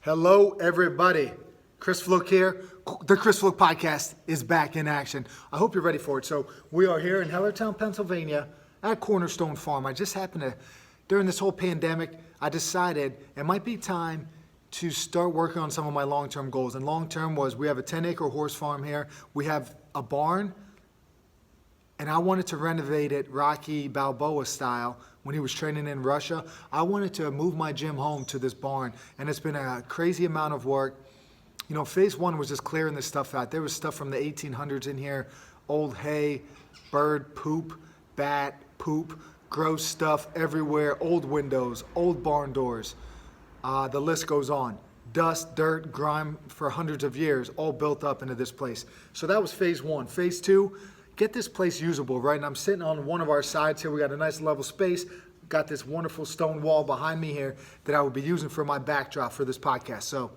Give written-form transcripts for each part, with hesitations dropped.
Hello, everybody. Chris Fluke here. The Chris Fluke Podcast is back in action. I hope you're ready for it. So we are here in Hellertown, Pennsylvania at Cornerstone Farm. I just happened to, during this whole pandemic, I decided it might be time to start working on some of my long-term goals. And long-term was we have a 10-acre horse farm here. We have a barn, and I wanted to renovate it Rocky Balboa style when he was training in Russia. I wanted to move my gym home to this barn, and it's been a crazy amount of work. You know, phase one was just clearing this stuff out. There was stuff from the 1800s in here, old hay, bird poop, bat poop, gross stuff everywhere, old windows, old barn doors. The list goes on. Dust, dirt, grime for hundreds of years, all built up into this place. So that was phase one. Phase two, get this place usable, right? And I'm sitting on one of our sides here. We got a nice level space. Got this wonderful stone wall behind me here that I will be using for my backdrop for this podcast. So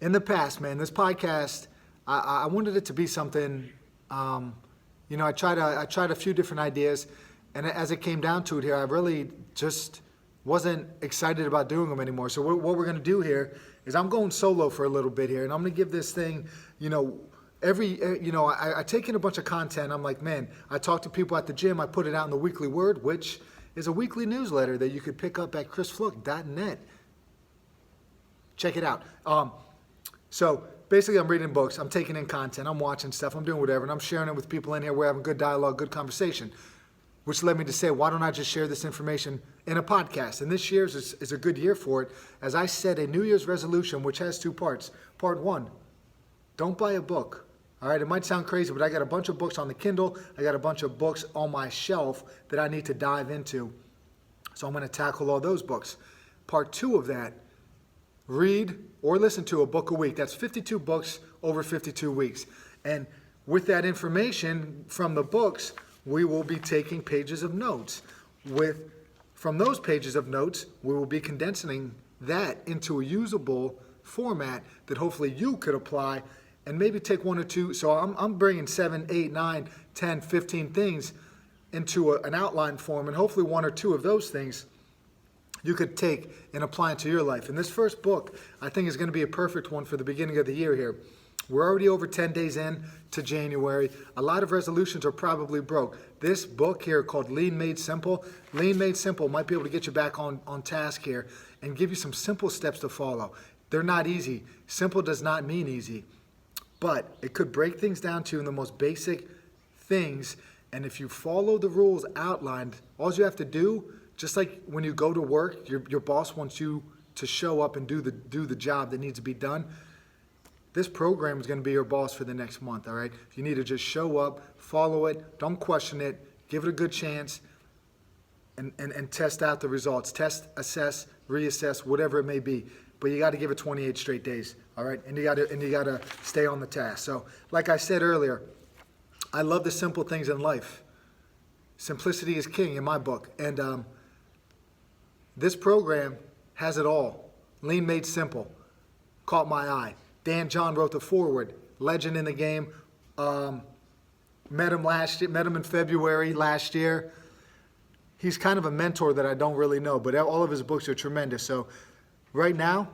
in the past, man, this podcast, I wanted it to be something, I tried a few different ideas, and as it came down to it here, I really just wasn't excited about doing them anymore. So what we're going to do here is I'm going solo for a little bit here, and I'm going to give this thing, I take in a bunch of content. I'm like, man, I talk to people at the gym. I put it out in the Weekly Word, which is a weekly newsletter that you could pick up at chrisfluke.net. Check it out. So basically, I'm reading books. I'm taking in content. I'm watching stuff. I'm doing whatever, and I'm sharing it with people in here. We're having good dialogue, good conversation, which led me to say, why don't I just share this information in a podcast? And this year is a good year for it, as I set a New Year's resolution, which has two parts. Part one, don't buy a book. All right, it might sound crazy, but I got a bunch of books on the Kindle. I got a bunch of books on my shelf that I need to dive into. So I'm going to tackle all those books. Part two of that, read or listen to a book a week. That's 52 books over 52 weeks. And with that information from the books, we will be taking pages of notes. From those pages of notes, we will be condensing that into a usable format that hopefully you could apply and maybe take one or two. So I'm bringing 7, 8, 9, 10, 15 things into an outline form, and hopefully one or two of those things you could take and apply into your life. And this first book, I think, is going to be a perfect one for the beginning of the year here. We're already over 10 days in to January. A lot of resolutions are probably broke. This book here called Lean Made Simple might be able to get you back on task here and give you some simple steps to follow. They're not easy. Simple does not mean easy, but it could break things down to you in the most basic things. And if you follow the rules outlined, all you have to do, just like when you go to work, your boss wants you to show up and do the job that needs to be done. This program is going to be your boss for the next month, all right? You need to just show up, follow it, don't question it, give it a good chance, and test out the results. Test, assess, reassess, whatever it may be. But you got to give it 28 straight days, all right? And you got to stay on the task. So, like I said earlier, I love the simple things in life. Simplicity is king in my book, and this program has it all. Lean Made Simple caught my eye. Dan John wrote the foreword. Legend in the game. Met him in February last year. He's kind of a mentor that I don't really know, but all of his books are tremendous. So right now,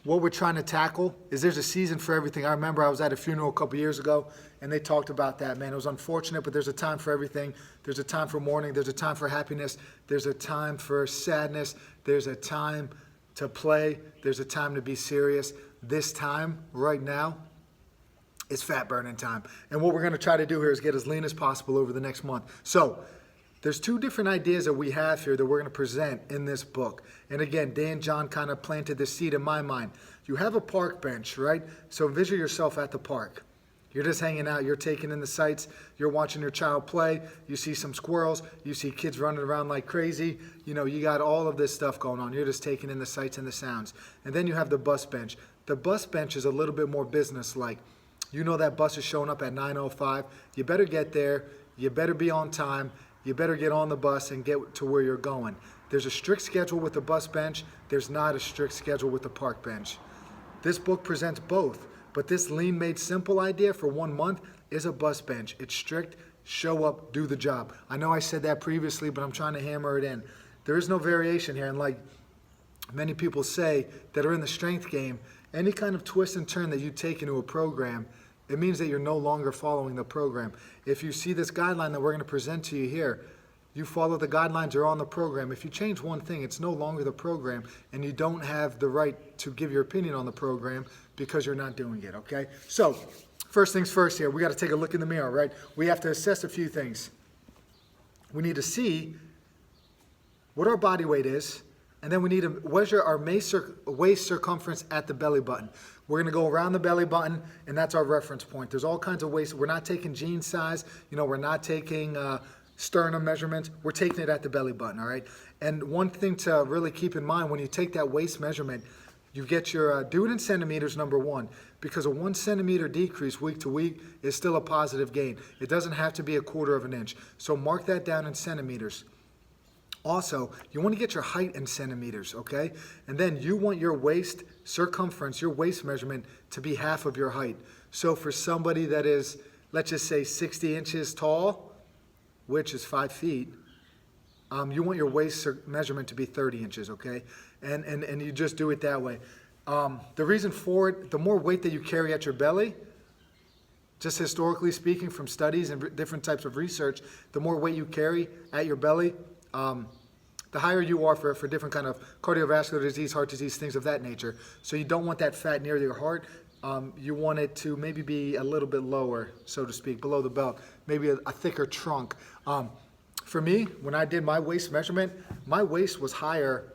what we're trying to tackle is there's a season for everything. I remember I was at a funeral a couple years ago, and they talked about that, man. It was unfortunate, but there's a time for everything. There's a time for mourning. There's a time for happiness. There's a time for sadness. There's a time to play. There's a time to be serious. This time, right now, is fat burning time. And what we're going to try to do here is get as lean as possible over the next month. So there's two different ideas that we have here that we're going to present in this book. And again, Dan John kind of planted this seed in my mind. You have a park bench, right? So envision yourself at the park. You're just hanging out. You're taking in the sights. You're watching your child play. You see some squirrels. You see kids running around like crazy. You got all of this stuff going on. You're just taking in the sights and the sounds. And then you have the bus bench. The bus bench is a little bit more business-like. You know that bus is showing up at 9:05. You better get there. You better be on time. You better get on the bus and get to where you're going. There's a strict schedule with the bus bench. There's not a strict schedule with the park bench. This book presents both, but this Lean Made Simple idea for 1 month is a bus bench. It's strict, show up, do the job. I know I said that previously, but I'm trying to hammer it in. There is no variation here, and like many people say that are in the strength game, any kind of twist and turn that you take into a program, it means that you're no longer following the program. If you see this guideline that we're going to present to you here, you follow the guidelines, you're on the program. If you change one thing, it's no longer the program, and you don't have the right to give your opinion on the program because you're not doing it, okay? So, first things first here, we got to take a look in the mirror, right? We have to assess a few things. We need to see what our body weight is, and then we need to measure our waist circumference at the belly button. We're going to go around the belly button, and that's our reference point. There's all kinds of ways. We're not taking jean size. We're not taking sternum measurements. We're taking it at the belly button, all right? And one thing to really keep in mind, when you take that waist measurement, you get your, do it in centimeters, number one, because a 1 centimeter decrease week to week is still a positive gain. It doesn't have to be a 1/4 of an inch. So mark that down in centimeters. Also, you want to get your height in centimeters, okay? And then you want your waist circumference, your waist measurement, to be half of your height. So for somebody that is, let's just say 60 inches tall, which is 5 feet, you want your waist measurement to be 30 inches, okay? And you just do it that way. The reason for it, the more weight that you carry at your belly, just historically speaking from studies and different types of research, the more weight you carry at your belly, the higher you are for different kind of cardiovascular disease, heart disease, things of that nature. So you don't want that fat near your heart. You want it to maybe be a little bit lower, so to speak, below the belt, maybe a thicker trunk. For me, when I did my waist measurement, my waist was higher.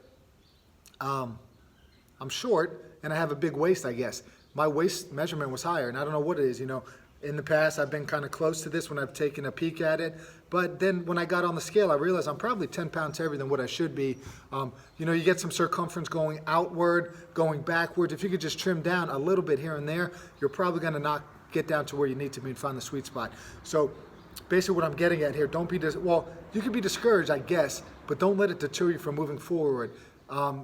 I'm short, and I have a big waist, I guess. My waist measurement was higher, and I don't know what it is. In the past, I've been kind of close to this when I've taken a peek at it. But then when I got on the scale, I realized I'm probably 10 pounds heavier than what I should be. You get some circumference going outward, going backwards. If you could just trim down a little bit here and there, you're probably going to get down to where you need to be and find the sweet spot. So basically what I'm getting at here, don't be, you can be discouraged, I guess, but don't let it deter you from moving forward.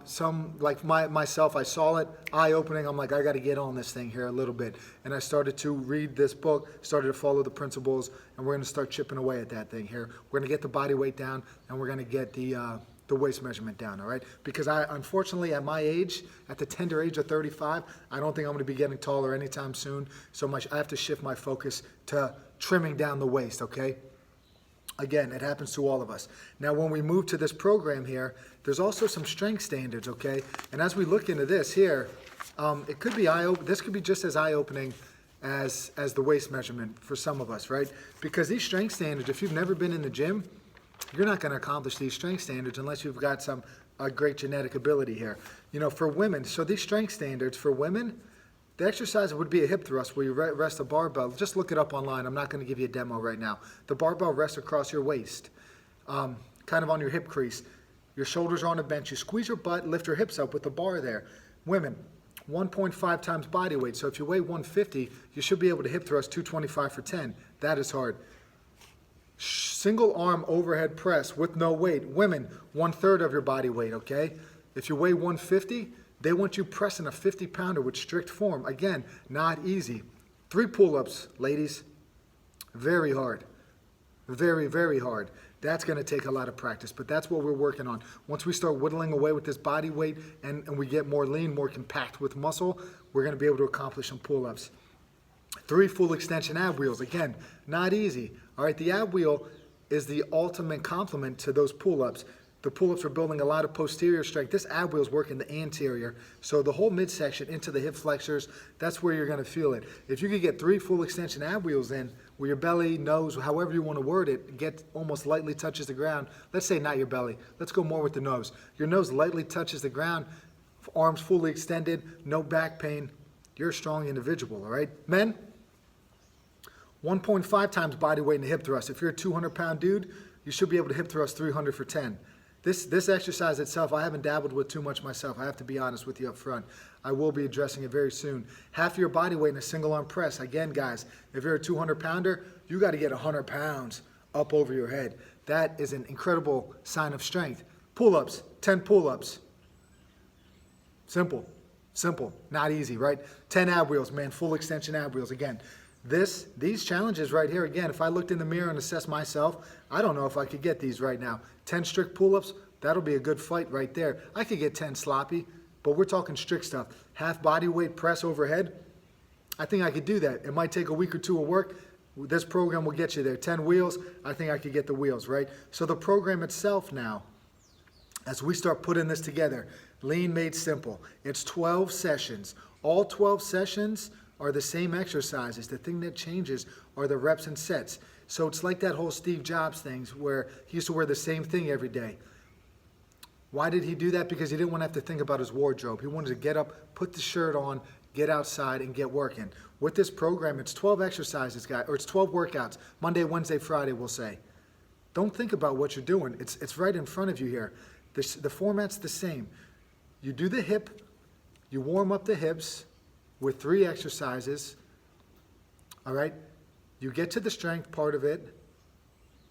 Some, like myself, I saw it, eye-opening. I'm like, I got to get on this thing here a little bit. And I started to read this book, started to follow the principles, and we're going to start chipping away at that thing here. We're going to get the body weight down, and we're going to get the waist measurement down, all right? Because unfortunately, at my age, at the tender age of 35, I don't think I'm going to be getting taller anytime soon. So I have to shift my focus to trimming down the waist, okay? Again, it happens to all of us. Now, when we move to this program here, there's also some strength standards, okay? And as we look into this here, it could be this could be just as eye-opening as the waist measurement for some of us, right? Because these strength standards, if you've never been in the gym, you're not going to accomplish these strength standards unless you've got a great genetic ability here. For women, so these strength standards for women, the exercise would be a hip thrust where you rest a barbell. Just look it up online. I'm not going to give you a demo right now. The barbell rests across your waist, kind of on your hip crease. Your shoulders are on a bench. You squeeze your butt, lift your hips up with the bar there. Women, 1.5 times body weight. So if you weigh 150, you should be able to hip thrust 225 for 10. That is hard. Single arm overhead press with no weight. Women, 1/3 of your body weight, okay? If you weigh 150, they want you pressing a 50-pounder with strict form. Again, not easy. 3 pull-ups, ladies. Very hard. Very, very hard. That's going to take a lot of practice, but that's what we're working on. Once we start whittling away with this body weight and we get more lean, more compact with muscle, we're going to be able to accomplish some pull-ups. 3 full extension ab wheels. Again, not easy. All right, the ab wheel is the ultimate complement to those pull-ups. The pull-ups are building a lot of posterior strength. This ab wheel is working the anterior. So the whole midsection into the hip flexors, that's where you're going to feel it. If you could get 3 full extension ab wheels in, where your belly, nose, however you want to word it, get almost lightly touches the ground. Let's say not your belly. Let's go more with the nose. Your nose lightly touches the ground, arms fully extended, no back pain. You're a strong individual, all right? Men, 1.5 times body weight in the hip thrust. If you're a 200-pound dude, you should be able to hip thrust 300 for 10. This exercise itself, I haven't dabbled with too much myself. I have to be honest with you up front. I will be addressing it very soon. Half of your body weight in a single arm press. Again, guys, if you're a 200-pounder, you got to get 100 pounds up over your head. That is an incredible sign of strength. Pull-ups, 10 pull-ups. Simple, not easy, right? 10 ab wheels, man, full extension ab wheels. Again, these challenges right here, again, if I looked in the mirror and assessed myself, I don't know if I could get these right now. 10 strict pull-ups, that'll be a good fight right there. I could get 10 sloppy. but we're talking strict stuff. Half body weight press overhead, I think I could do that. It might take a week or two of work. This program will get you there. 10 wheels, I think I could get the wheels, right? So the program itself now, as we start putting this together, Lean Made Simple, it's 12 sessions. All 12 sessions are the same exercises. The thing that changes are the reps and sets. So it's like that whole Steve Jobs thing where he used to wear the same thing every day. Why did he do that? Because he didn't want to have to think about his wardrobe. He wanted to get up, put the shirt on, get outside, and get working. With this program, it's 12 exercises, guys, or it's 12 workouts. Monday, Wednesday, Friday, we'll say. Don't think about what you're doing. It's right in front of you here. The format's the same. You do the hip, you warm up the hips with 3 exercises, all right? You get to the strength part of it,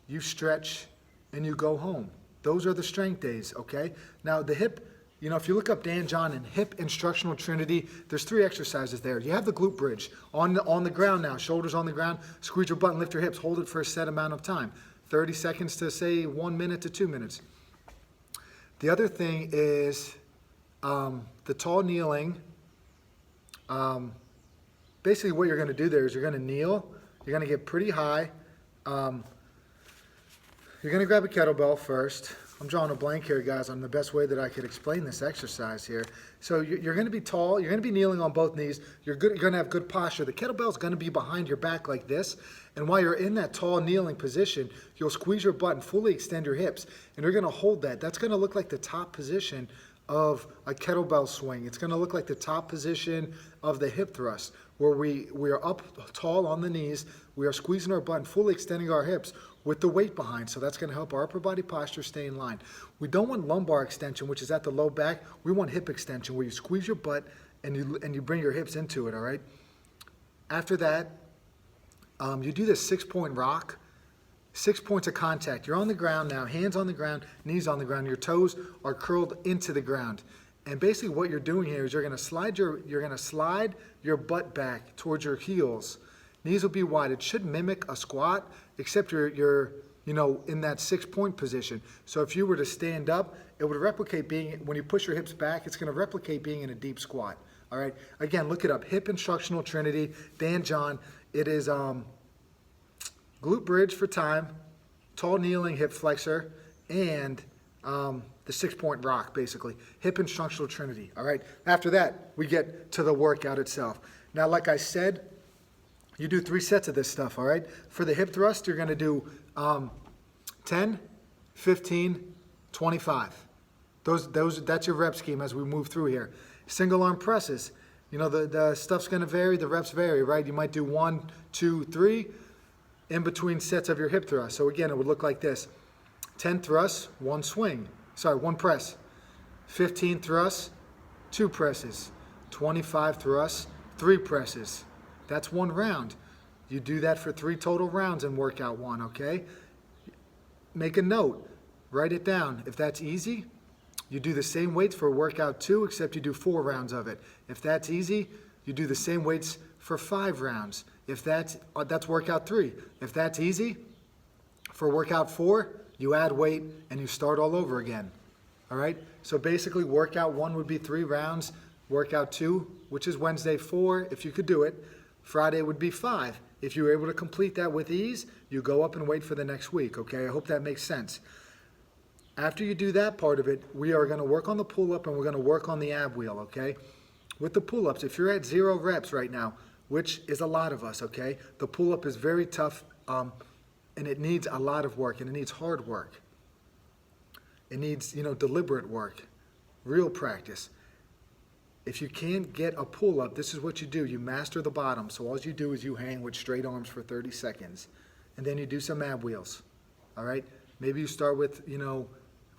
you stretch, and you go home. Those are the strength days, okay? Now, the hip, you know, if you look up Dan John and Hip Instructional Trinity, there's 3 exercises there. You have the glute bridge on the ground now, shoulders on the ground, squeeze your butt and lift your hips, hold it for a set amount of time, 30 seconds to say 1 minute to 2 minutes. The other thing is the tall kneeling. Basically what you're going to do there is you're going to kneel, you're going to get pretty high. You're going to grab a kettlebell first. I'm drawing a blank here, guys, on the best way that I could explain this exercise here. So you're going to be tall. You're going to be kneeling on both knees. You're going to have good posture. The kettlebell is going to be behind your back like this. And while you're in that tall kneeling position, you'll squeeze your butt and fully extend your hips. And you're going to hold that. That's going to look like the top position of a kettlebell swing. It's going to look like the top position of the hip thrust, where we are up tall on the knees. We are squeezing our butt and fully extending our hips with the weight behind. So that's going to help our upper body posture stay in line. We don't want lumbar extension, which is at the low back. We want hip extension, where you squeeze your butt and you bring your hips into it, all right? After that, you do this 6-point rock. 6 points of contact. You're on the ground now, hands on the ground, knees on the ground. Your toes are curled into the ground. And basically what you're doing here is you're going to slide your butt back towards your heels. Knees will be wide. It should mimic a squat, except you're in that 6-point position. So if you were to stand up, it would replicate being, when you push your hips back, it's going to replicate being in a deep squat. All right. Again, look it up. Hip Instructional Trinity, Dan John. It is glute bridge for time, tall kneeling hip flexor, and the 6-point rock, basically. Hip Instructional Trinity, all right? After that, we get to the workout itself. Now, like I said, you do 3 sets of this stuff, all right? For the hip thrust, you're going to do 10, 15, 25. That's your rep scheme as we move through here. Single arm presses, you know, the stuff's going to vary, the reps vary, right? You might do 1, 2, 3 in between sets of your hip thrust. So again, it would look like this. 10 thrusts, 1 press. 15 thrusts, 2 presses. 25 thrusts, 3 presses. That's 1 round. You do that for 3 total rounds in workout 1, okay? Make a note, write it down. If that's easy, you do the same weights for workout 2, except you do 4 rounds of it. If that's easy, you do the same weights for 5 rounds. If that's workout 3. If that's easy, for workout 4, you add weight and you start all over again. All right? So basically, workout 1 would be 3 rounds. Workout 2, which is Wednesday, 4, if you could do it. Friday would be 5. If you were able to complete that with ease, you go up and wait for the next week, okay? I hope that makes sense. After you do that part of it, we are going to work on the pull-up and we're going to work on the ab wheel, okay? With the pull-ups, if you're at 0 reps right now, which is a lot of us, okay? The pull-up is very tough, and it needs a lot of work, and it needs hard work. It needs, deliberate work, real practice. If you can't get a pull-up, this is what you do. You master the bottom. So all you do is you hang with straight arms for 30 seconds, and then you do some ab wheels, all right? Maybe you start with,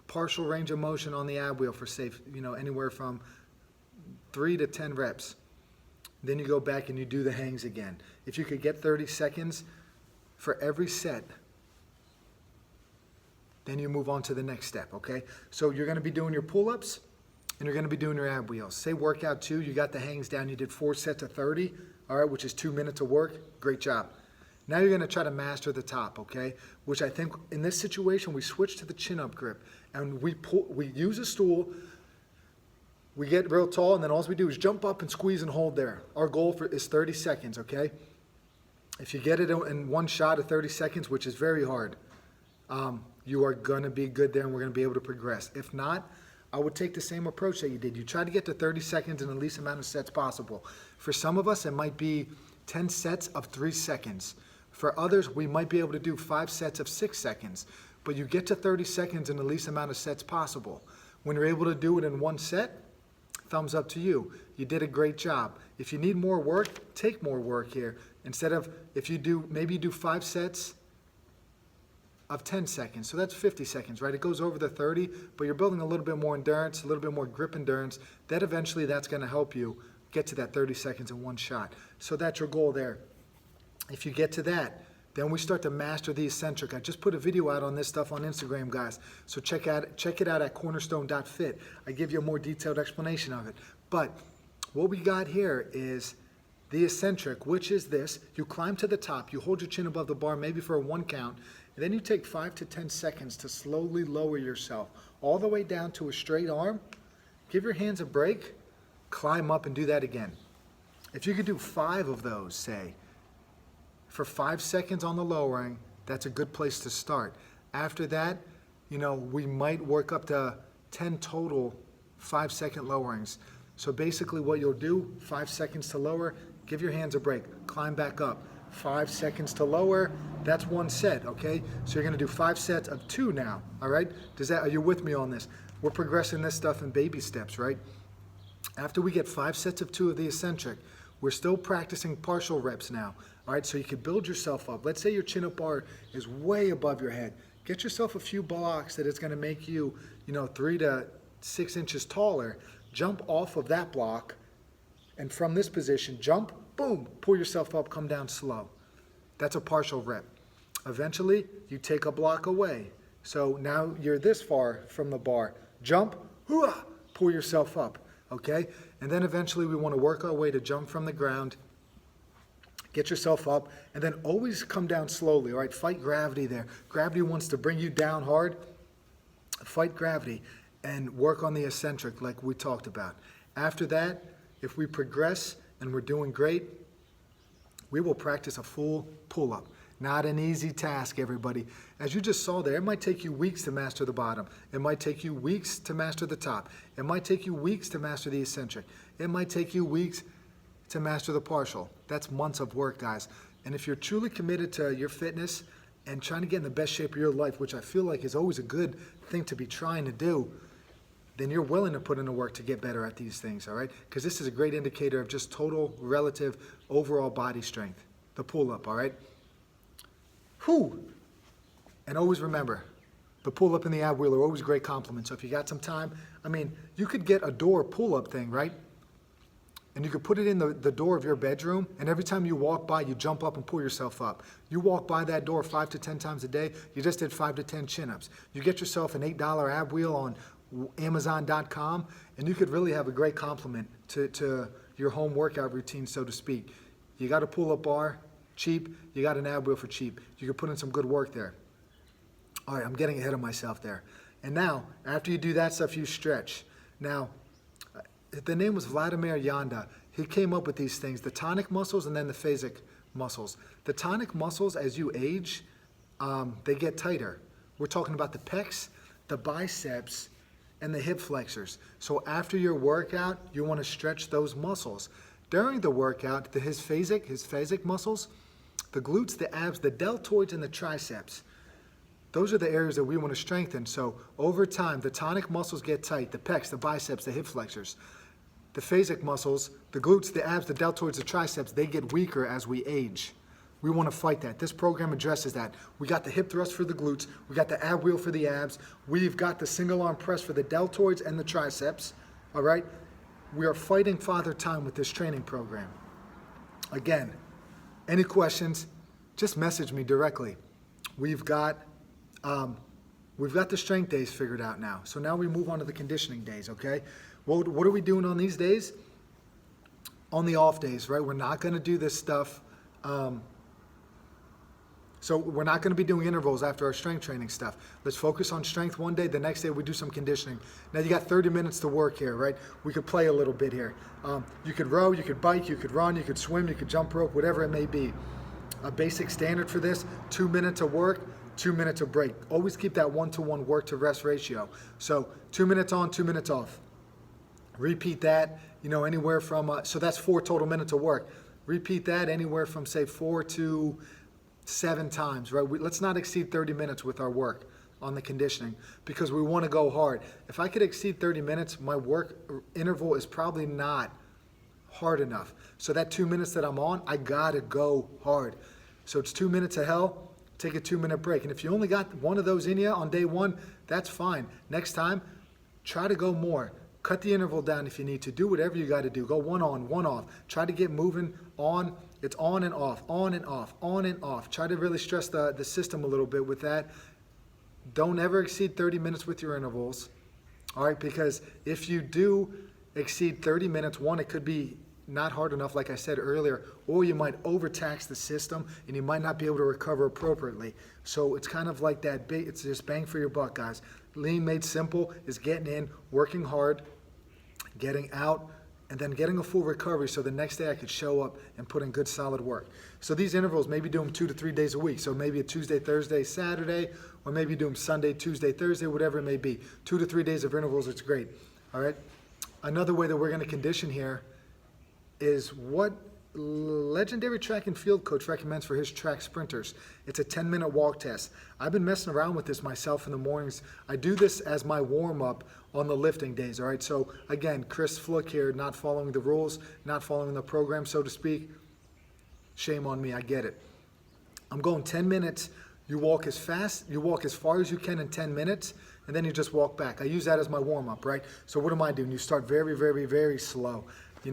partial range of motion on the ab wheel for anywhere from 3 to 10 reps. Then you go back and you do the hangs again. If you could get 30 seconds for every set, then you move on to the next step, okay? So you're going to be doing your pull-ups and you're going to be doing your ab wheels. Say workout 2, you got the hangs down, you did 4 sets of 30, all right, which is 2 minutes of work. Great job. Now you're going to try to master the top, okay? Which I think in this situation, we switch to the chin-up grip and we use a stool. We get real tall, and then all we do is jump up and squeeze and hold there. Our goal is 30 seconds, okay? If you get it in one shot of 30 seconds, which is very hard, you are going to be good there, and we're going to be able to progress. If not, I would take the same approach that you did. You try to get to 30 seconds in the least amount of sets possible. For some of us, it might be 10 sets of 3 seconds. For others, we might be able to do 5 sets of 6 seconds. But you get to 30 seconds in the least amount of sets possible. When you're able to do it in one set, thumbs up to you. You did a great job. If you need more work, take more work here. Instead of, if you do, maybe you do 5 sets of 10 seconds. So that's 50 seconds, right? It goes over the 30, but you're building a little bit more endurance, a little bit more grip endurance. That eventually that's going to help you get to that 30 seconds in one shot. So that's your goal there. If you get to that, then we start to master the eccentric. I just put a video out on this stuff on Instagram, guys. So check it out at cornerstone.fit. I give you a more detailed explanation of it. But what we got here is the eccentric, which is this. You climb to the top, you hold your chin above the bar, maybe for a 1 count, and then you take 5 to 10 seconds to slowly lower yourself all the way down to a straight arm. Give your hands a break, climb up and do that again. If you could do 5 of those, say, for 5 seconds on the lowering, that's a good place to start. After that, we might work up to 10 total 5-second lowerings. So basically what you'll do, 5 seconds to lower, give your hands a break, climb back up. 5 seconds to lower, that's 1 set, okay? So you're gonna do 5 sets of 2 now, all right? Are you with me on this? We're progressing this stuff in baby steps, right? After we get 5 sets of 2 of the eccentric, we're still practicing partial reps now, all right? So you can build yourself up. Let's say your chin-up bar is way above your head. Get yourself a few blocks that is gonna make you, 3 to 6 inches taller. Jump off of that block, and from this position, jump, boom, pull yourself up, come down slow. That's a partial rep. Eventually, you take a block away. So now you're this far from the bar. Jump, hooah, pull yourself up, okay? And then eventually we want to work our way to jump from the ground, get yourself up, and then always come down slowly, all right? Fight gravity there. Gravity wants to bring you down hard. Fight gravity and work on the eccentric like we talked about. After that, if we progress and we're doing great, we will practice a full pull-up. Not an easy task, everybody. As you just saw there, it might take you weeks to master the bottom. It might take you weeks to master the top. It might take you weeks to master the eccentric. It might take you weeks to master the partial. That's months of work, guys. And if you're truly committed to your fitness and trying to get in the best shape of your life, which I feel like is always a good thing to be trying to do, then you're willing to put in the work to get better at these things, all right? Because this is a great indicator of just total, relative, overall body strength, the pull-up, all right? Whew. And always remember, the pull-up and the ab wheel are always great compliments. So if you got some time, you could get a door pull-up thing, right? And you could put it in the door of your bedroom, and every time you walk by, you jump up and pull yourself up. You walk by that door 5 to 10 times a day, you just did 5 to 10 chin-ups. You get yourself an $8 ab wheel on Amazon.com, and you could really have a great compliment to your home workout routine, so to speak. You got a pull-up bar, cheap. You got an ab wheel for cheap. You could put in some good work there. All right, I'm getting ahead of myself there. And now, after you do that stuff, you stretch. Now, the name was Vladimir Yanda. He came up with these things, the tonic muscles and then the phasic muscles. The tonic muscles, as you age, they get tighter. We're talking about the pecs, the biceps, and the hip flexors. So after your workout, you want to stretch those muscles. During the workout, his phasic muscles, the glutes, the abs, the deltoids, and the triceps, those are the areas that we want to strengthen. So over time, the tonic muscles get tight, the pecs, the biceps, the hip flexors. The phasic muscles, the glutes, the abs, the deltoids, the triceps, they get weaker as we age. We want to fight that. This program addresses that. We got the hip thrust for the glutes. We got the ab wheel for the abs. We've got the single arm press for the deltoids and the triceps. All right? We are fighting father time with this training program. Again, any questions, just message me directly. We've got the strength days figured out now. So now we move on to the conditioning days, okay? What are we doing on these days? On the off days, right? We're not going to do this stuff So we're not going to be doing intervals after our strength training stuff. Let's focus on strength one day. The next day we do some conditioning. Now you got 30 minutes to work here, right? We could play a little bit here. You could row, you could bike, you could run, you could swim, you could jump rope, whatever it may be. A basic standard for this, 2 minutes of work, 2 minutes of break. Always keep that 1-to-1 work to rest ratio. So 2 minutes on, 2 minutes off. Repeat that, anywhere from, so that's 4 total minutes of work. Repeat that anywhere from say 4 to 7 times, right? Let's not exceed 30 minutes with our work on the conditioning because we want to go hard. If I could exceed 30 minutes, my work interval is probably not hard enough. So that 2 minutes that I'm on, I gotta go hard. So it's 2 minutes of hell, take a 2-minute break. And if you only got one of those in you on day one, that's fine. Next time, try to go more. Cut the interval down if you need to. Do whatever you got to do. Go 1 on, 1 off. Try to get moving on. It's on and off, on and off, on and off. Try to really stress the system a little bit with that. Don't ever exceed 30 minutes with your intervals. All right, because if you do exceed 30 minutes, one, it could be not hard enough, like I said earlier, or you might overtax the system and you might not be able to recover appropriately. So it's kind of like that, it's just bang for your buck, guys. Lean made simple is getting in, working hard, getting out, and then getting a full recovery so the next day I could show up and put in good solid work. So these intervals, maybe do them 2 to 3 days a week. So maybe a Tuesday, Thursday, Saturday, or maybe do them Sunday, Tuesday, Thursday, whatever it may be. 2 to 3 days of intervals, it's great. All right. Another way that we're going to condition here is what legendary track and field coach recommends for his track sprinters. It's a 10-minute walk test. I've been messing around with this myself in the mornings. I do this as my warm-up on the lifting days, all right? So again, Chris Fluck here, not following the rules, not following the program, so to speak. Shame on me, I get it. I'm going 10 minutes. You walk as far as you can in 10 minutes, and then you just walk back. I use that as my warm-up, right? So what am I doing? You start very, very, very slow.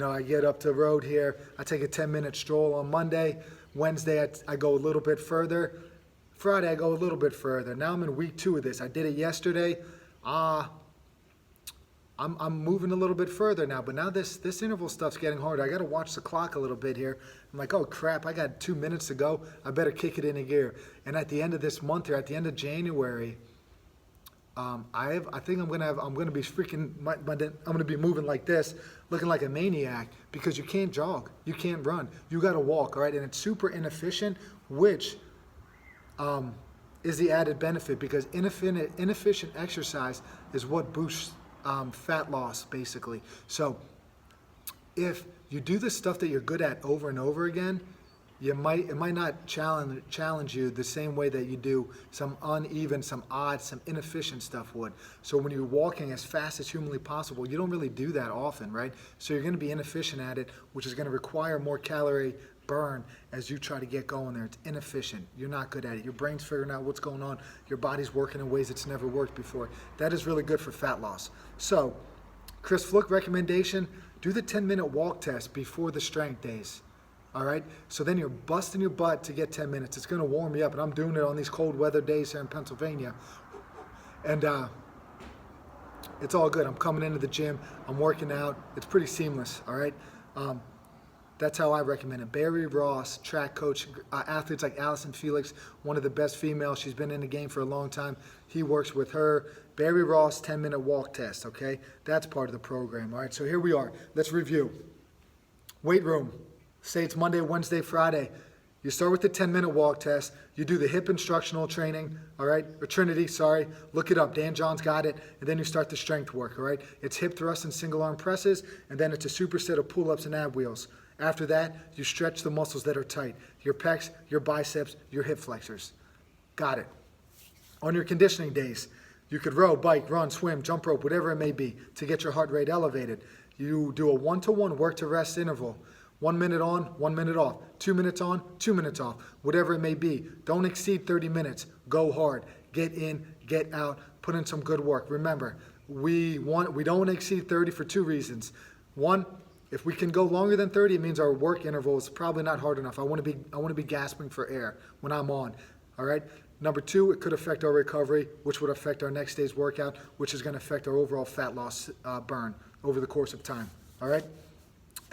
I get up to the road here. I take a 10-minute stroll on Monday. Wednesday, I go a little bit further. Friday, I go a little bit further. Now I'm in week 2 of this. I did it yesterday. I'm moving a little bit further now, but now this interval stuff's getting harder. I got to watch the clock a little bit here. I'm like, oh crap, I got 2 minutes to go. I better kick it into gear. And at the end of this month here, at the end of January, I think I'm gonna be moving like this, looking like a maniac, because you can't jog, you can't run, you got to walk, all right? And it's super inefficient, which is the added benefit, because inefficient exercise is what boosts fat loss, basically. So if you do the stuff that you're good at over and over again, it might not challenge you the same way that you do some uneven, some odd, some inefficient stuff would. So when you're walking as fast as humanly possible, you don't really do that often, right? So you're going to be inefficient at it, which is going to require more calorie burn as you try to get going there. It's inefficient. You're not good at it. Your brain's figuring out what's going on. Your body's working in ways it's never worked before. That is really good for fat loss. So Chris Fluck recommendation, do the 10-minute walk test before the strength days. All right, so then you're busting your butt to get 10 minutes. It's going to warm you up, and I'm doing it on these cold weather days here in Pennsylvania. And it's all good. I'm coming into the gym. I'm working out. It's pretty seamless, all right? That's how I recommend it. Barry Ross, track coach, athletes like Allison Felix, one of the best females. She's been in the game for a long time. He works with her. Barry Ross, 10-minute walk test, okay? That's part of the program, all right? So here we are. Let's review. Weight room. Say it's Monday, Wednesday, Friday. You start with the 10-minute walk test. You do the hip instructional training, all right? Or Trinity, sorry. Look it up. Dan John's got it. And then you start the strength work, all right? It's hip thrusts and single arm presses, and then it's a superset of pull-ups and ab wheels. After that, you stretch the muscles that are tight. Your pecs, your biceps, your hip flexors. Got it. On your conditioning days, you could row, bike, run, swim, jump rope, whatever it may be, to get your heart rate elevated. You do a 1-to-1 work to rest interval. 1 minute on, 1 minute off. 2 minutes on, 2 minutes off. Whatever it may be. Don't exceed 30 minutes. Go hard. Get in, get out, put in some good work. Remember, we don't want to exceed 30 for 2 reasons. One, if we can go longer than 30, it means our work interval is probably not hard enough. I want to be gasping for air when I'm on. All right? Number 2, it could affect our recovery, which would affect our next day's workout, which is going to affect our overall fat loss burn over the course of time. All right?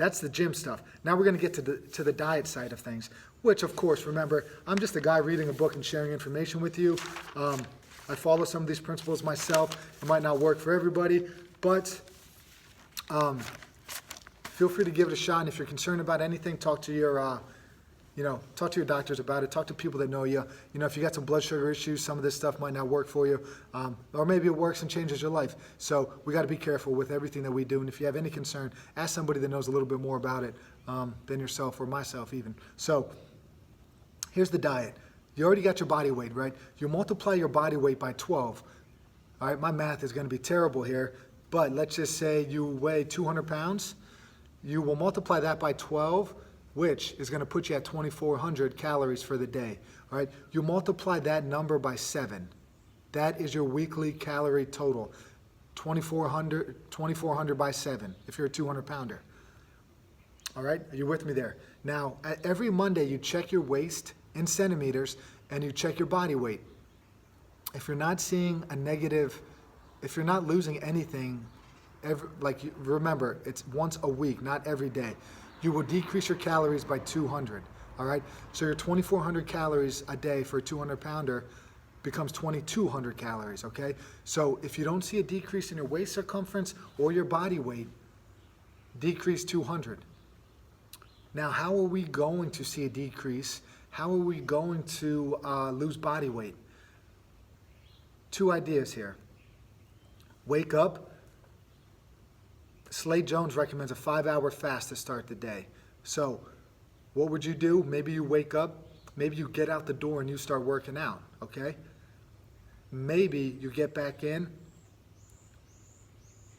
That's the gym stuff. Now we're going to get to the diet side of things, which, of course, remember, I'm just a guy reading a book and sharing information with you. I follow some of these principles myself. It might not work for everybody, but feel free to give it a shot. And if you're concerned about anything, talk to your talk to your doctors about it. Talk to people that know you. If you got some blood sugar issues, some of this stuff might not work for you, or maybe it works and changes your life. So we got to be careful with everything that we do. And if you have any concern, ask somebody that knows a little bit more about it than yourself or myself even. So here's the diet. You already got your body weight, right? You multiply your body weight by 12. All right, my math is going to be terrible here, but let's just say you weigh 200 pounds. You will multiply that by 12, which is going to put you at 2,400 calories for the day. All right, you multiply that number by 7. That is your weekly calorie total. 2,400 by 7 if you're a 200 pounder. All right, are you with me there? Now, every Monday you check your waist in centimeters and you check your body weight. If you're not seeing a negative, if you're not losing anything, remember, it's once a week, not every day. You will decrease your calories by 200, all right? So your 2,400 calories a day for a 200 pounder becomes 2,200 calories, okay? So if you don't see a decrease in your waist circumference or your body weight, decrease 200. Now, how are we going to see a decrease? How are we going to lose body weight? 2 ideas here. Wake up. Slade Jones recommends a 5-hour fast to start the day. So what would you do? Maybe you wake up, maybe you get out the door and you start working out, okay? Maybe you get back in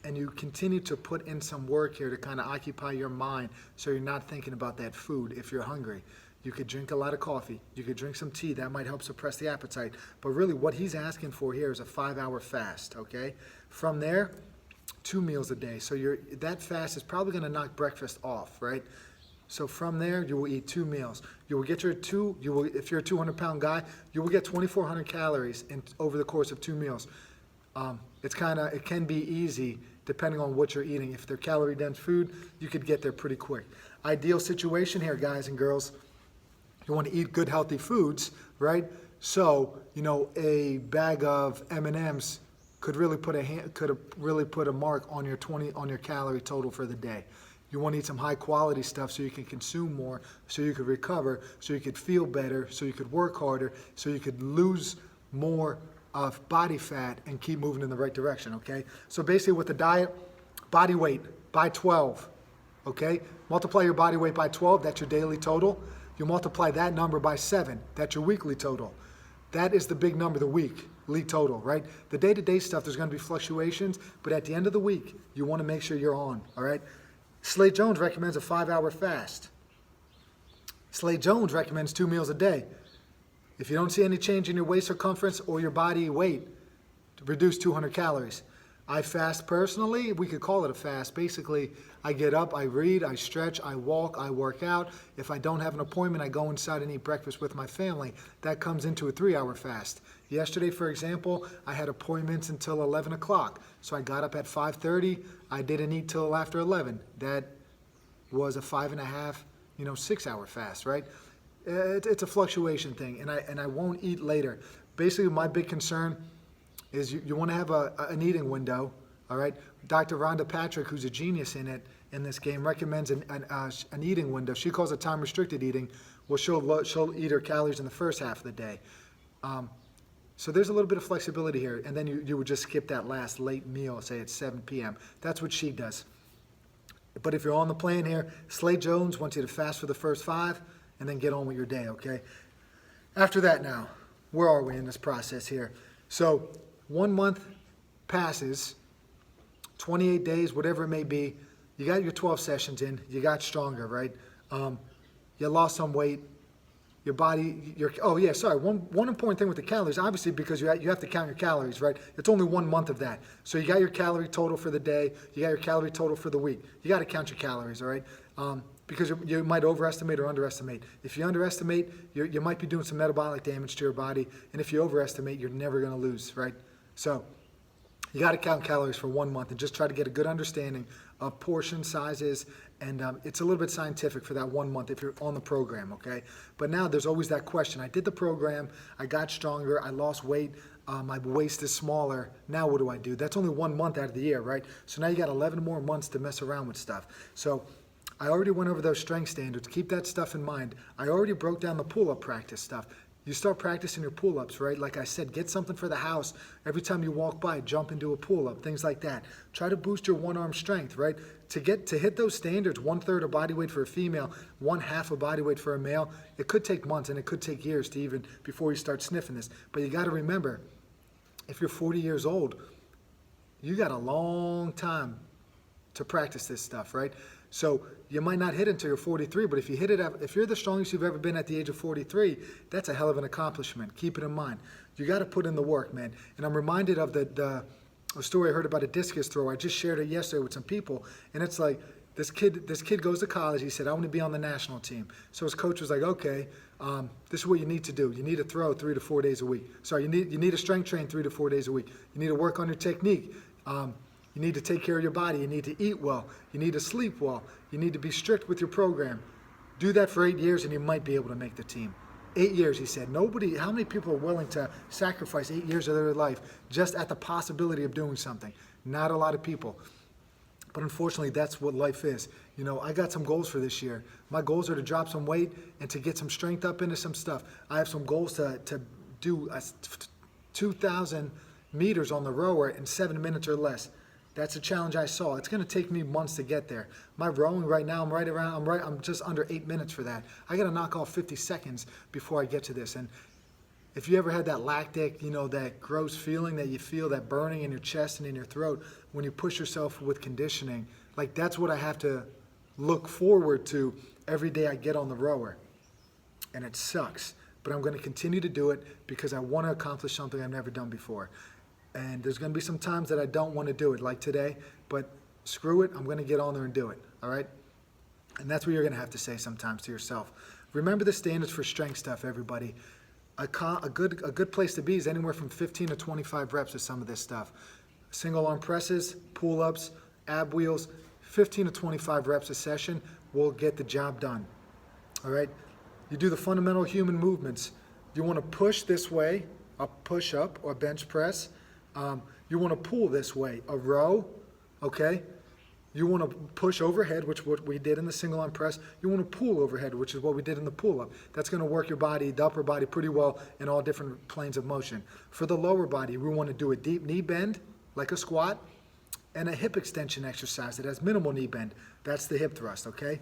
and you continue to put in some work here to kind of occupy your mind so you're not thinking about that food if you're hungry. You could drink a lot of coffee. You could drink some tea. That might help suppress the appetite. But really what he's asking for here is a 5-hour fast, okay? From there, 2 meals a day. So that fast is probably going to knock breakfast off, right? So from there, you will eat 2 meals. You will get if you're a 200-pound guy, you will get 2,400 calories over the course of 2 meals. It can be easy depending on what you're eating. If they're calorie-dense food, you could get there pretty quick. Ideal situation here, guys and girls, you want to eat good, healthy foods, right? So, a bag of M&Ms could really put a mark on your calorie total for the day. You want to eat some high quality stuff so you can consume more, so you could recover, so you could feel better, so you could work harder, so you could lose more of body fat and keep moving in the right direction, okay? So basically with the diet, body weight by 12, okay? Multiply your body weight by 12, that's your daily total. You multiply that number by 7, that's your weekly total. That is the big number, the weekly total, right? The day-to-day stuff, there's going to be fluctuations, but at the end of the week, you want to make sure you're on, all right? Slade Jones recommends a 5-hour fast. Slade Jones recommends 2 meals a day. If you don't see any change in your waist circumference or your body weight, reduce 200 calories. I fast personally. We could call it a fast. Basically, I get up, I read, I stretch, I walk, I work out. If I don't have an appointment, I go inside and eat breakfast with my family. That comes into a 3-hour fast. Yesterday, for example, I had appointments until 11 o'clock. So I got up at 5:30. I didn't eat till after 11. That was a 5.5, 6-hour fast, right? It's a fluctuation thing, and I won't eat later. Basically, my big concern is you want to have an eating window, all right? Dr. Rhonda Patrick, who's a genius in this game, recommends an eating window. She calls it time-restricted eating. Well, she'll eat her calories in the first half of the day. So there's a little bit of flexibility here, and then you would just skip that last late meal, say at 7 p.m. That's what she does. But if you're on the plan here, Slade Jones wants you to fast for the first 5 and then get on with your day, okay? After that now, where are we in this process here? So 1 month passes, 28 days, whatever it may be. You got your 12 sessions in. You got stronger, right? You lost some weight. Your body, one important thing with the calories, obviously, because you have to count your calories, right? It's only 1 month of that. So you got your calorie total for the day. You got your calorie total for the week. You got to count your calories, all right? Because you might overestimate or underestimate. If you underestimate, you might be doing some metabolic damage to your body. And if you overestimate, you're never going to lose, right? So you got to count calories for 1 month and just try to get a good understanding of portion sizes And it's a little bit scientific for that 1 month if you're on the program, okay? But now there's always that question. I did the program, I got stronger, I lost weight, my waist is smaller. Now what do I do? That's only 1 month out of the year, right? So now you got 11 more months to mess around with stuff. So I already went over those strength standards. Keep that stuff in mind. I already broke down the pull-up practice stuff. You start practicing your pull-ups, right? Like I said, get something for the house. Every time you walk by, jump into a pull-up, things like that. Try to boost your one-arm strength, right? To hit those standards, 1/3 of body weight for a female, 1/2 of body weight for a male, it could take months and it could take years to even before you start sniffing this. But you got to remember, if you're 40 years old, you got a long time to practice this stuff, right? So you might not hit it until you're 43, but if you hit it, if you're the strongest you've ever been at the age of 43, that's a hell of an accomplishment. Keep it in mind. You got to put in the work, man. And I'm reminded of the story I heard about a discus throw. I just shared it yesterday with some people, and it's like this kid goes to college. He said, "I want to be on the national team." So his coach was like, "Okay, this is what you need to do. You need to throw 3 to 4 days a week. Sorry, you need to strength train 3 to 4 days a week. You need to work on your technique. You need to take care of your body. You need to eat well. You need to sleep well. You need to be strict with your program. Do that for 8 years and you might be able to make the team." 8 years, he said. How many people are willing to sacrifice 8 years of their life just at the possibility of doing something? Not a lot of people. But unfortunately, that's what life is. You know, I got some goals for this year. My goals are to drop some weight and to get some strength up into some stuff. I have some goals to do 2,000 meters on the rower in 7 minutes or less. That's a challenge I saw. It's going to take me months to get there. My rowing right now, I'm just under 8 minutes for that. I got to knock off 50 seconds before I get to this. And if you ever had that lactic, that gross feeling that you feel, that burning in your chest and in your throat when you push yourself with conditioning, like that's what I have to look forward to every day I get on the rower. And it sucks, but I'm going to continue to do it because I want to accomplish something I've never done before. And there's going to be some times that I don't want to do it, like today, but screw it, I'm going to get on there and do it, all right? And that's what you're going to have to say sometimes to yourself. Remember the standards for strength stuff, everybody. A good place to be is anywhere from 15 to 25 reps of some of this stuff. Single arm presses, pull-ups, ab wheels, 15 to 25 reps a session will get the job done, all right? You do the fundamental human movements. You want to push this way, a push-up or bench press. You want to pull this way, a row, okay? You want to push overhead, which is what we did in the single arm press. You want to pull overhead, which is what we did in the pull-up. That's going to work your body, the upper body, pretty well in all different planes of motion. For the lower body, we want to do a deep knee bend, like a squat, and a hip extension exercise that has minimal knee bend. That's the hip thrust, okay?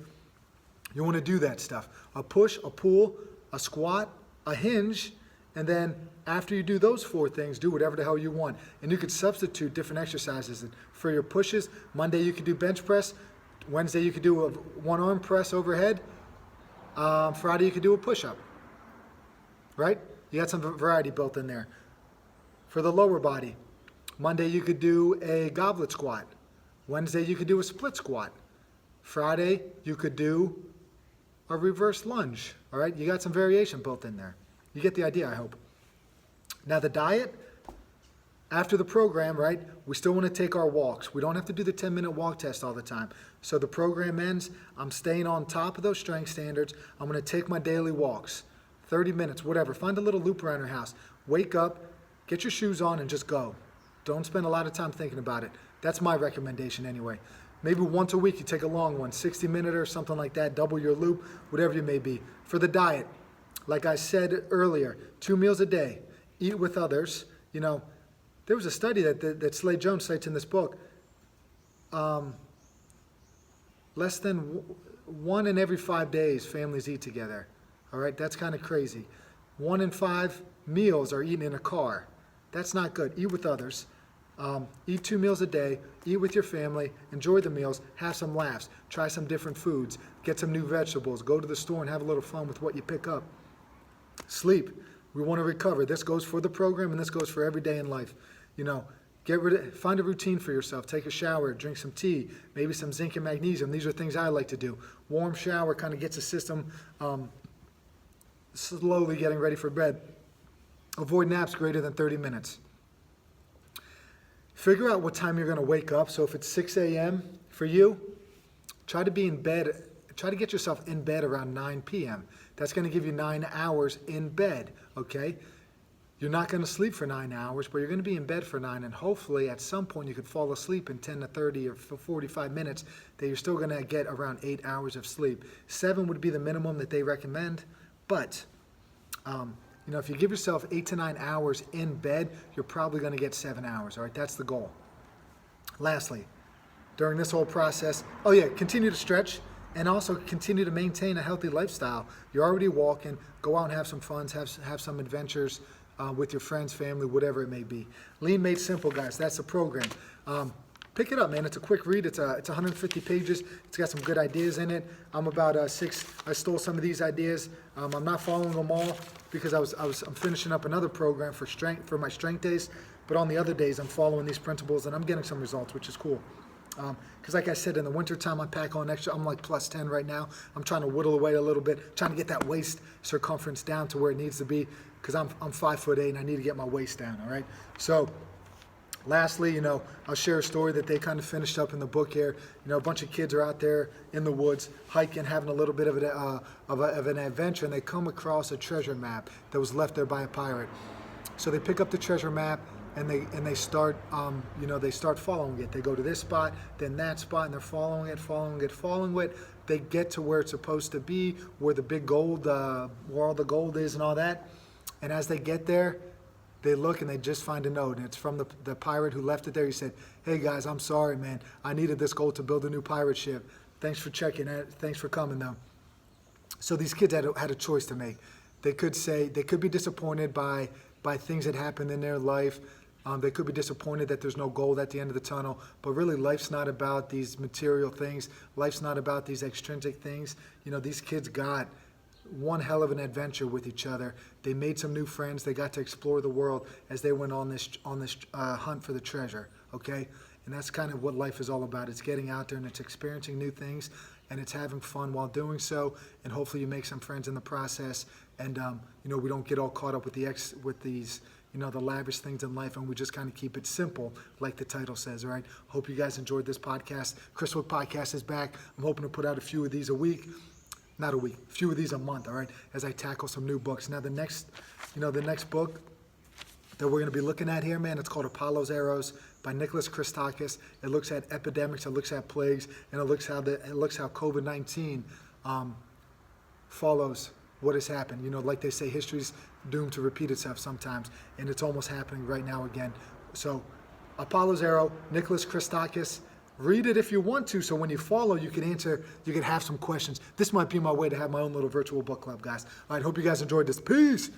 You want to do that stuff. A push, a pull, a squat, a hinge, and then after you do those 4 things, do whatever the hell you want. And you could substitute different exercises. For your pushes, Monday you could do bench press. Wednesday you could do a 1-arm press overhead. Friday you could do a push-up. Right? You got some variety built in there. For the lower body, Monday you could do a goblet squat. Wednesday you could do a split squat. Friday you could do a reverse lunge. All right? You got some variation built in there. You get the idea, I hope. Now the diet, after the program, right, we still want to take our walks. We don't have to do the 10-minute walk test all the time. So the program ends, I'm staying on top of those strength standards. I'm going to take my daily walks, 30 minutes, whatever. Find a little loop around your house. Wake up, get your shoes on, and just go. Don't spend a lot of time thinking about it. That's my recommendation anyway. Maybe once a week you take a long one, 60-minute or something like that, double your loop, whatever you may be. For the diet, like I said earlier, 2 meals a day, eat with others. There was a study that Slade Jones cites in this book. Less than 1 in every 5 days, families eat together. All right, that's kind of crazy. 1 in 5 meals are eaten in a car. That's not good. Eat with others. Eat 2 meals a day. Eat with your family. Enjoy the meals. Have some laughs. Try some different foods. Get some new vegetables. Go to the store and have a little fun with what you pick up. Sleep. We want to recover. This goes for the program and this goes for every day in life. Find a routine for yourself. Take a shower, drink some tea, maybe some zinc and magnesium. These are things I like to do. Warm shower kind of gets the system slowly getting ready for bed. Avoid naps greater than 30 minutes. Figure out what time you're going to wake up. So if it's 6 a.m. for you, try to be in bed, try to get yourself in bed around 9 p.m. That's going to give you 9 hours in bed, okay? You're not going to sleep for 9 hours, but you're going to be in bed for 9, and hopefully at some point you could fall asleep in 10 to 30 or 45 minutes, that you're still going to get around 8 hours of sleep. 7 would be the minimum that they recommend, but if you give yourself 8 to 9 hours in bed, you're probably going to get 7 hours, all right? That's the goal. Lastly, during this whole process, continue to stretch and also continue to maintain a healthy lifestyle. You're already walking, go out and have some fun, have some adventures with your friends, family, whatever it may be. Lean Made Simple, guys, that's the program. Pick it up, man. It's a quick read. It's 150 pages. It's got some good ideas in it. I'm about I stole some of these ideas. I'm not following them all because I'm finishing up another program for my strength days. But on the other days, I'm following these principles and I'm getting some results, which is cool. Because like I said, in the wintertime, I pack on extra. I'm like plus 10 right now. I'm trying to whittle away a little bit, trying to get that waist circumference down to where it needs to be, because I'm 5'8" and I need to get my waist down, all right? So lastly, I'll share a story that they kind of finished up in the book here. A bunch of kids are out there in the woods, hiking, having a little bit of an adventure, and they come across a treasure map that was left there by a pirate. So they pick up the treasure map, and they start following it. They go to this spot, then that spot, and they're following it. They get to where it's supposed to be, where the big gold, where all the gold is and all that. And as they get there, they look and they just find a note, and it's from the pirate who left it there. He said, "Hey guys, I'm sorry, man. I needed this gold to build a new pirate ship. Thanks for checking it. Thanks for coming, though." So these kids had a choice to make. They could be disappointed by things that happened in their life. They could be disappointed that there's no gold at the end of the tunnel, but really life's not about these material things. Life's not about these extrinsic things. These kids got one hell of an adventure with each other. They made some new friends. They got to explore the world as they went on this hunt for the treasure, okay? And that's kind of what life is all about. It's getting out there and it's experiencing new things, and it's having fun while doing so, and hopefully you make some friends in the process, and we don't get all caught up with these the lavish things in life, and we just kind of keep it simple, like the title says, all right? Hope you guys enjoyed this podcast. Chris Wood Podcast is back. I'm hoping to put out a few of these a week. Not a week, a few of these a month, all right, as I tackle some new books. Now, the next book that we're going to be looking at here, man, it's called Apollo's Arrows by Nicholas Christakis. It looks at epidemics, it looks at plagues, and it looks how COVID-19 follows what has happened. Like they say, history's doomed to repeat itself sometimes, and it's almost happening right now again. So, Apollo's Arrow, Nicholas Christakis. Read it if you want to, so when you follow, you can have some questions. This might be my way to have my own little virtual book club, guys. All right, hope you guys enjoyed this. Peace.